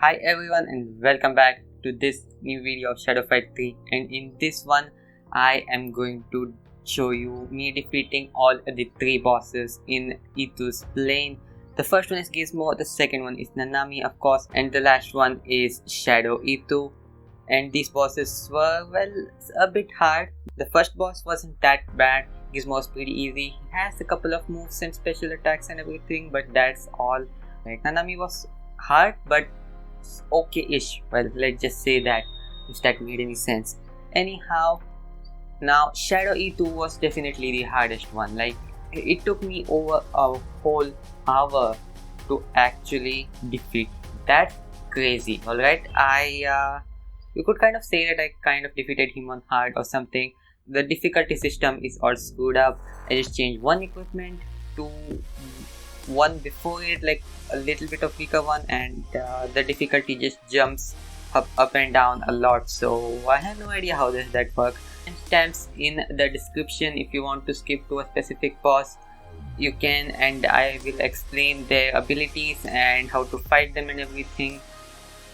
Hi everyone and welcome back to this new video of Shadow Fight 3, and in this one I am going to show you me defeating all the 3 bosses in Itu's plane. The first one is Gizmo, the second one is Nanami of course, and the last one is Shadow Itu. And these bosses were, well, a bit hard. The first boss wasn't that bad. Gizmo was pretty easy. He has a couple of moves and special attacks and everything, but that's all. Like, Nanami was hard but okay-ish. Well, let's just say that, if that made any sense. Anyhow, now Shadow E2 was definitely the hardest one. Like, it took me over a whole hour to actually defeat. That's crazy. Alright, you could kind of say that I kind of defeated him on hard or something. The difficulty system is all screwed up. I just changed one equipment to one before it, like a little bit of weaker one, and the difficulty just jumps up and down a lot. So I have no idea how does that work. Stamps in the description if you want to skip to a specific boss. You can, and I will explain their abilities and how to fight them and everything.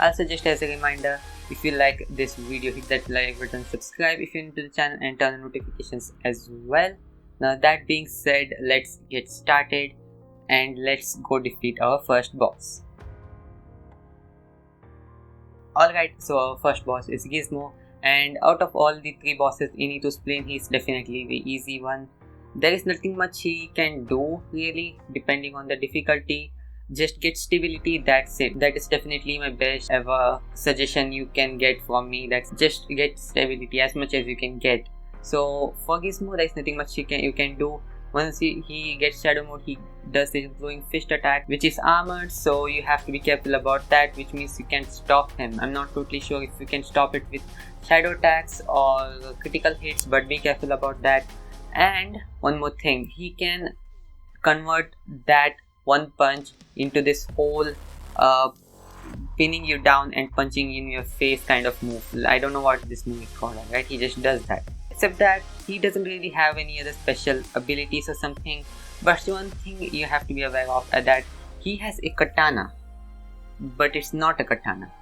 Also, just as a reminder, if you like this video, hit that like button, subscribe if you're new to the channel, and turn on notifications as well. Now that being said, let's get started and let's go defeat our first boss. Alright, so our first boss is Gizmo, and out of all the 3 bosses in Itu's plane, he's definitely the easy one. There is nothing much he can do really, depending on the difficulty. Just get stability, that's it. That is definitely my best ever suggestion you can get from me. That's just get stability as much as you can get. So for Gizmo, there is nothing much you can do. Once he gets shadow mode, he does his glowing fist attack, which is armored, so you have to be careful about that, which means you can stop him. I'm not totally sure if you can stop it with shadow attacks or critical hits, but be careful about that. And one more thing, he can convert that one punch into this whole pinning you down and punching in your face kind of move. I don't know what this move is called, right? He just does that. Except that he doesn't really have any other special abilities or something. But one thing you have to be aware of is that he has a katana, but it's not a katana.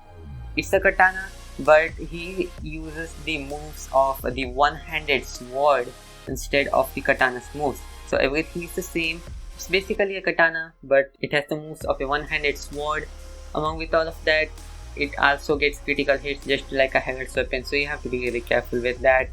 It's a katana, but he uses the moves of the one-handed sword instead of the katana's moves. So everything is the same. It's basically a katana, but it has the moves of a one-handed sword. Along with all of that, it also gets critical hits just like a hammered weapon, so you have to be really careful with that.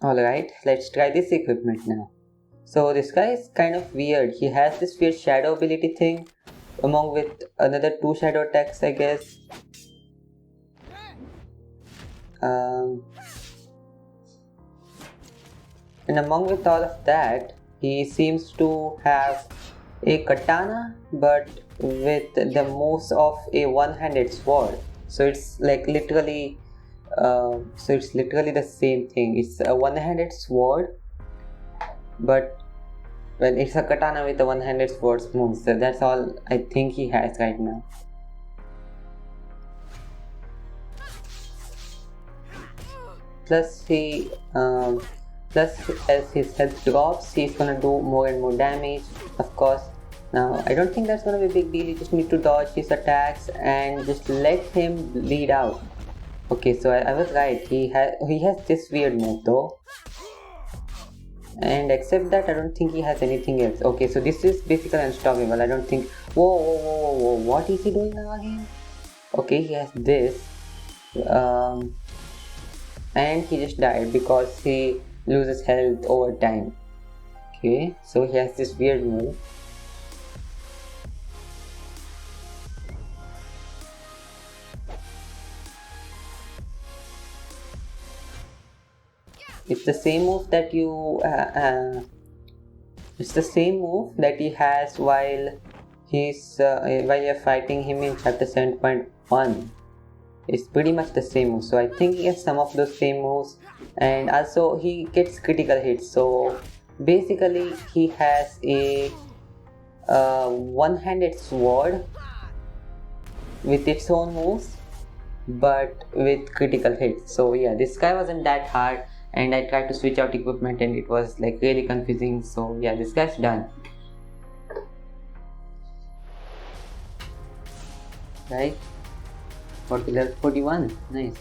Alright, let's try this equipment now. So this guy is kind of weird. He has this weird shadow ability thing, along with another 2 shadow attacks, I guess. And among with all of that, he seems to have a katana, but with the moves of a one-handed sword. So it's like literally the same thing. It's a one-handed sword, but well, it's a katana with a one-handed sword moves. So that's all I think he has right now. Plus as his health drops, he's gonna do more and more damage, of course. Now I don't think that's gonna be a big deal. You just need to dodge his attacks and just let him bleed out. Okay, so I was right. He has this weird move though, and except that, I don't think he has anything else. Okay, so this is basically unstoppable. I don't think. Whoa! What is he doing now again? Okay, he has this, and he just died because he loses health over time. Okay, so he has this weird move. It's the same move that he has while you're fighting him in chapter 7.1. It's pretty much the same move. So I think he has some of those same moves, and also he gets critical hits. So Basically, he has a one-handed sword with its own moves, but with critical hits. So yeah, this guy wasn't that hard, and I tried to switch out equipment and it was like really confusing. So yeah, this guy's done. Right? For level 41. Nice.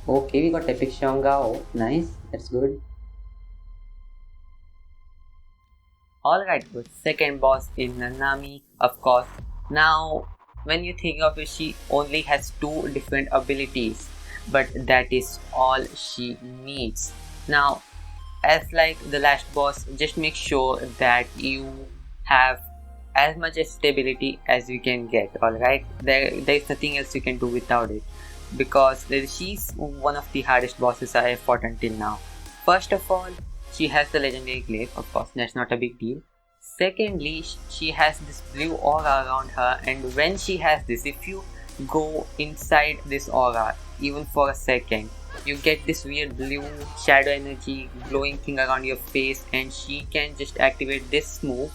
Okay, we got Epic Shangao. Nice. That's good. Alright, the second boss is Nanami, of course. Now, when you think of it, she only has two different abilities, but that is all she needs. Now, as like the last boss, just make sure that you have as much stability as you can get. Alright, there's nothing else you can do without it, because she's one of the hardest bosses I have fought until now. First of all, she has the legendary glaive, of course, that's not a big deal. Secondly, she has this blue aura around her, and when she has this, if you go inside this aura even for a second, you get this weird blue shadow energy glowing thing around your face, and she can just activate this move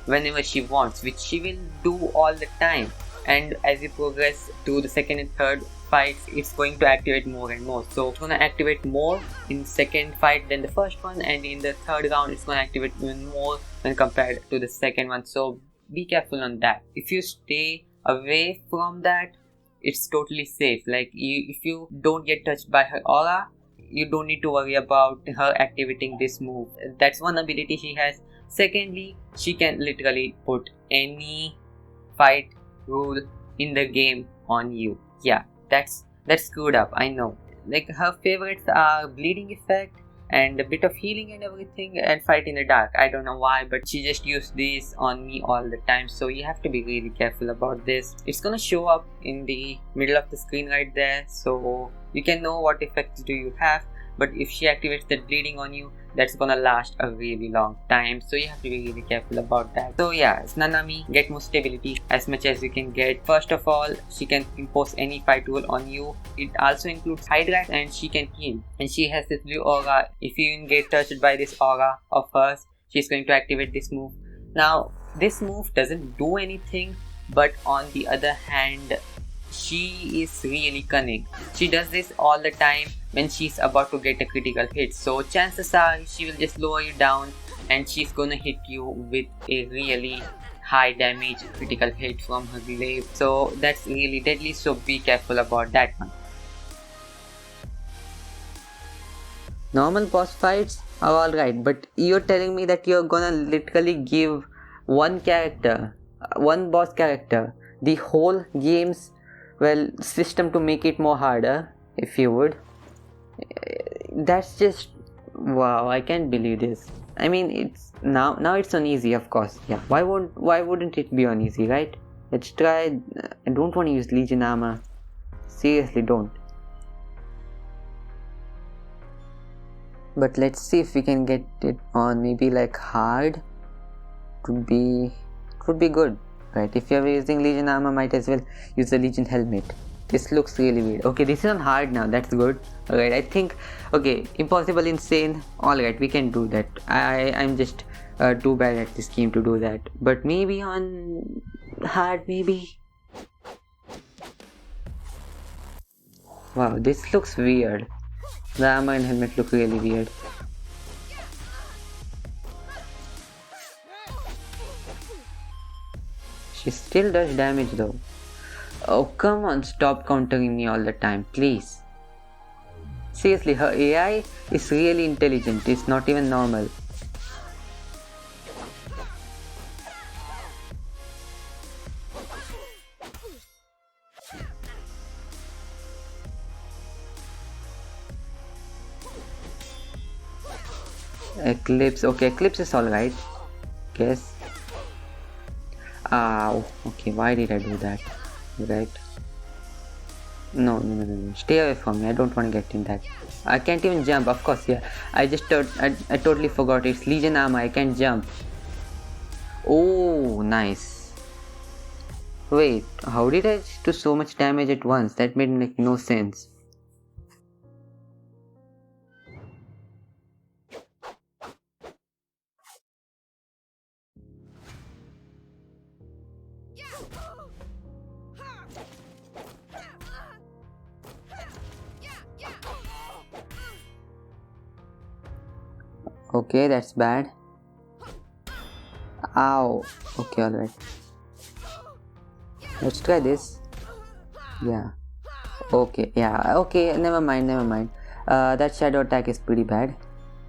whenever she wants, which she will do all the time. And as you progress to the second and third fights, it's going to activate more and more. So it's gonna activate more in second fight than the first one, and in the third round it's gonna activate even more when compared to the second one. So be careful on that. If you stay away from that, it's totally safe. Like if you don't get touched by her aura, you don't need to worry about her activating this move. That's one ability she has. Secondly, she can literally put any fight rule in the game on you. Yeah, that's screwed up, I know. Like, her favorites are bleeding effect and a bit of healing and everything, and fight in the dark. I don't know why, but she just used these on me all the time, so you have to be really careful about this. It's gonna show up in the middle of the screen right there, so you can know what effects do you have. But if she activates that bleeding on you, that's gonna last a really long time, so you have to be really careful about that. So yeah, Nanami, get more stability as much as you can get. First of all, she can impose any fight rule on you. It also includes Hydra, and she can heal, and she has this blue aura. If you even get touched by this aura of hers, she's going to activate this move. Now, this move doesn't do anything, but on the other hand, she is really cunning. She does this all the time when she's about to get a critical hit. So chances are she will just lower you down, and she's gonna hit you with a really high damage critical hit from her glaive. So that's really deadly, so be careful about that one. Normal boss fights are alright, but you're telling me that you're gonna literally give one character, one boss character, the whole game's system to make it more harder, if you would. That's just wow, I can't believe this. I mean, it's now it's on easy, of course. Yeah, why wouldn't it be on easy, right? Let's try. I don't want to use Legion armor. Seriously, don't. But let's see if we can get it on maybe like hard. Could be good, right? If you're using Legion armor, might as well use the Legion helmet. This looks really weird. Okay, this is on hard now. That's good. Alright, I think. Okay, impossible, insane. Alright, we can do that. I'm just too bad at this game to do that. But maybe on hard, maybe. Wow, this looks weird. The armor and helmet look really weird. She still does damage though. Oh, come on, stop countering me all the time, please. Seriously, her AI is really intelligent, it's not even normal. Eclipse, okay, Eclipse is alright. Guess. Ow, okay, why did I do that? Right. No. Stay away from me. I don't want to get in that. I can't even jump. Of course, yeah. I totally forgot. It's Legion armor. I can't jump. Oh, nice. Wait, how did I do so much damage at once? That made no sense. Okay, that's bad. Ow. Okay, alright. Let's try this. Yeah. Okay, yeah. Okay, never mind, never mind. That shadow attack is pretty bad.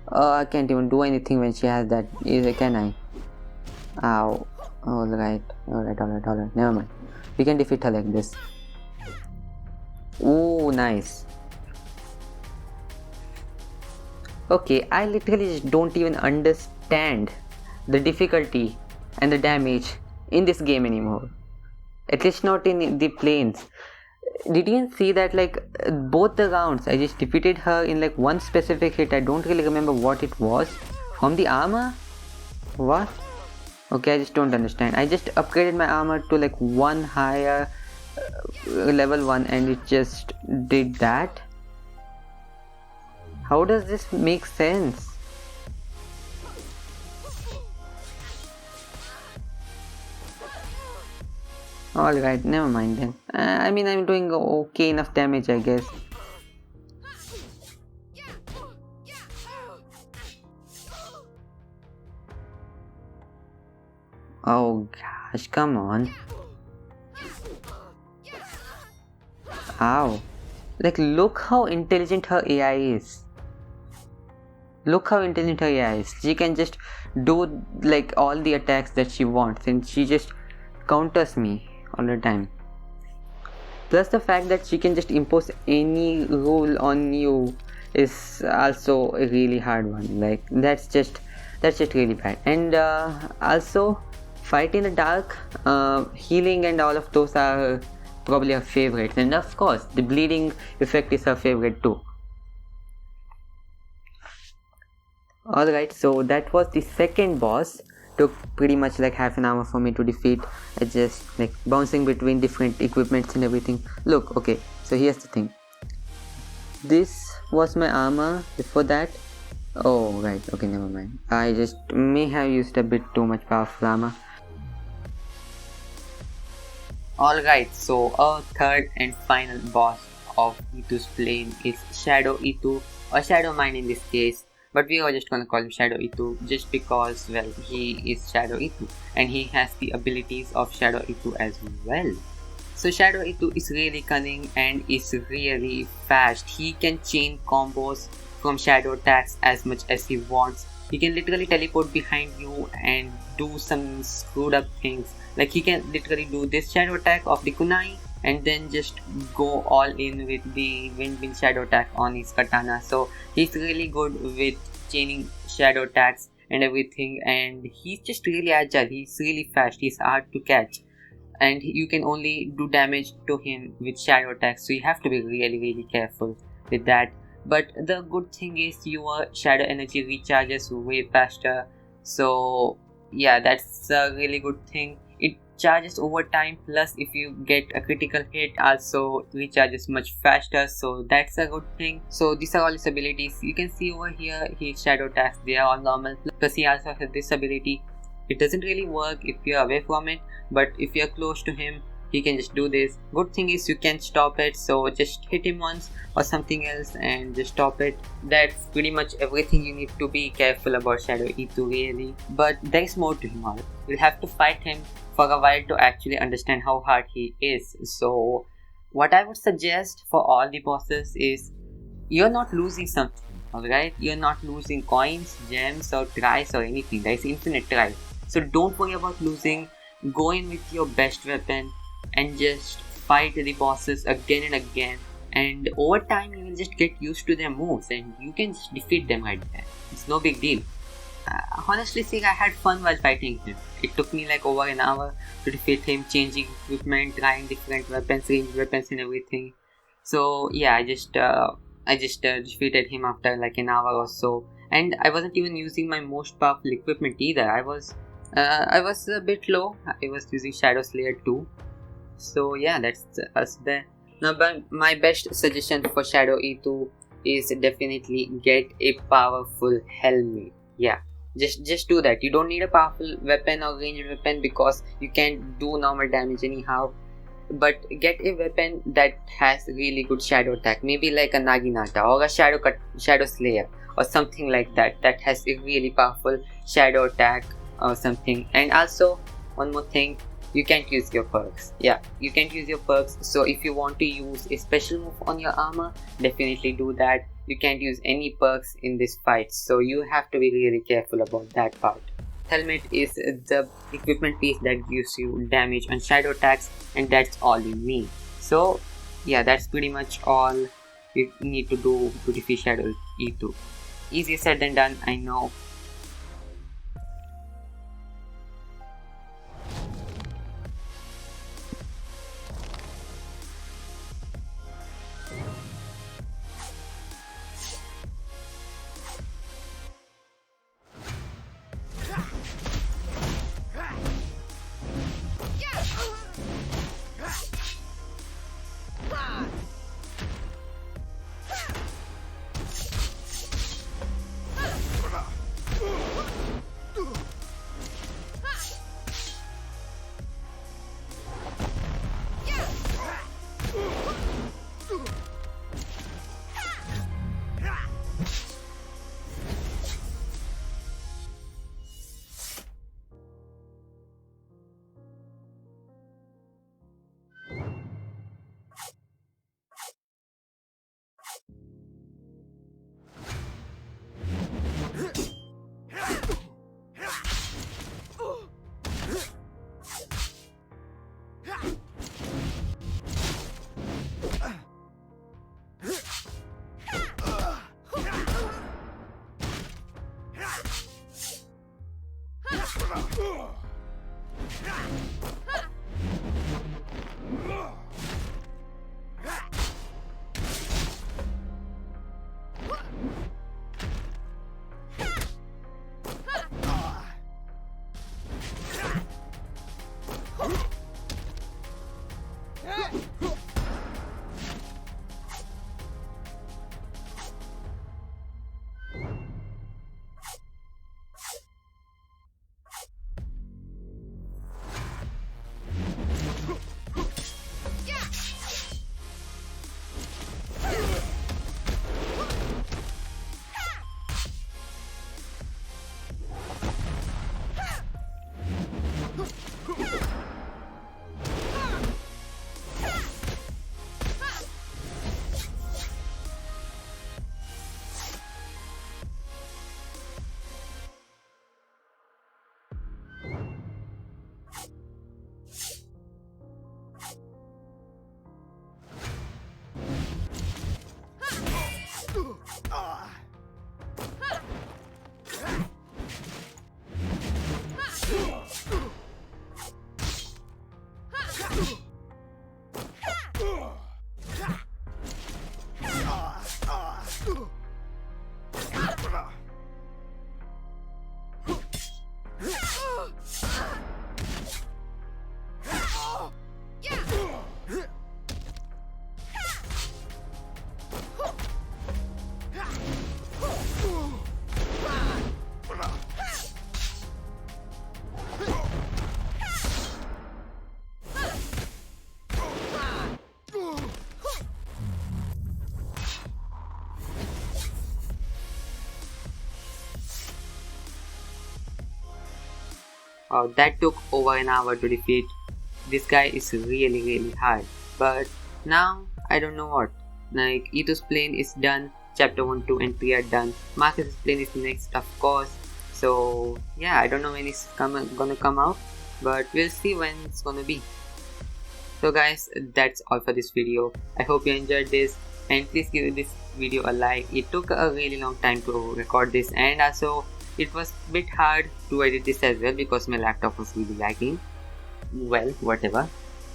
I can't even do anything when she has that. Can I? Ow. Alright. Never mind. We can defeat her like this. Ooh, nice. Okay, I literally just don't even understand the difficulty and the damage in this game anymore. At least not in the planes. Did you see that, like, both the rounds I just defeated her in like one specific hit? I don't really remember what it was. From the armor? What? Okay, I just don't understand. I just upgraded my armor to like one higher level 1 and it just did that. How does this make sense? Alright, never mind then. I mean, I'm doing okay enough damage, I guess. Oh gosh, come on. Ow. Like, look how intelligent her AI is. Look how intelligent her AI is. She can just do like all the attacks that she wants and she just counters me all the time. Plus the fact that she can just impose any rule on you is also a really hard one. Like, that's just really bad. And also, fight in the dark, healing and all of those are probably her favorites. And of course, the bleeding effect is her favorite too. Alright, so that was the second boss. Took pretty much like half an hour for me to defeat. I just like bouncing between different equipments and everything. Look, okay, so here's the thing. This was my armor before that. Oh, right, okay, never mind. I just may have used a bit too much powerful armor. Alright, so our third and final boss of Itu's plane is Shadow Itu, or Shadow Mine in this case. But we are just gonna call him Shadow Itu just because, well, he is Shadow Itu and he has the abilities of Shadow Itu as well. So Shadow Itu is really cunning and is really fast. He can chain combos from shadow attacks as much as he wants. He can literally teleport behind you and do some screwed up things. Like, he can literally do this shadow attack of the kunai and then just go all in with the wind shadow attack on his katana. So he's really good with chaining shadow attacks and everything, and he's just really agile. He's really fast. He's hard to catch, and you can only do damage to him with shadow attacks, so you have to be really careful with that. But the good thing is your shadow energy recharges way faster, so yeah, that's a really good thing. It charges over time, plus if you get a critical hit also recharges much faster, so that's a good thing. So these are all his abilities. You can see over here his shadow attacks, they are all normal, plus he also has this ability. It doesn't really work if you're away from it, but if you're close to him, he can just do this. Good thing is you can stop it, so just hit him once or something else and just stop it. That's pretty much everything you need to be careful about Shadow Itu really. But there is more to him. You'll have to fight him for a while to actually understand how hard he is. So what I would suggest for all the bosses is, you're not losing something, alright? You're not losing coins, gems or tries or anything. There is infinite tries. So don't worry about losing. Go in with your best weapon and just fight the bosses again and again, and over time you will just get used to their moves and you can just defeat them right there. It's no big deal. Honestly speaking, I had fun while fighting him. It took me like over an hour to defeat him, changing equipment, trying different weapons, ranged weapons and everything. So yeah, I just defeated him after like an hour or so, and I wasn't even using my most powerful equipment either. I was a bit low. I was using Shadow Slayer 2. So yeah, that's us there. Now, my best suggestion for Shadow Itu is definitely get a powerful helmet. Yeah, just do that. You don't need a powerful weapon or ranged weapon because you can't do normal damage anyhow. but get a weapon that has really good shadow attack, maybe like a Naginata or a Shadow Slayer or something like that, that has a really powerful shadow attack or something. And also one more thing, you can't use your perks. Yeah, you can't use your perks. So if you want to use a special move on your armor, definitely do that. You can't use any perks in this fight, so you have to be really careful about that part. Helmet is the equipment piece that gives you damage on shadow attacks, and that's all you need. So yeah, that's pretty much all you need to do to defeat Shadow E2. Easier said than done, I know. That took over an hour to defeat. This guy is really hard. But now, I don't know what. Like, Ito's plane is done, chapter 1, 2 and 3 are done. Marcus's plane is next, of course. So, yeah, I don't know when it's gonna come out, but we'll see when it's gonna be. So guys, that's all for this video. I hope you enjoyed this, and please give this video a like. It took a really long time to record this, and also it was a bit hard to edit this as well because my laptop was really lagging. Well, whatever.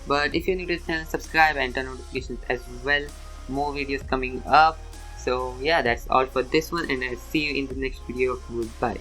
But if you're new to the channel, subscribe and turn notifications as well. More videos coming up. So yeah, that's all for this one, and I'll see you in the next video. Goodbye.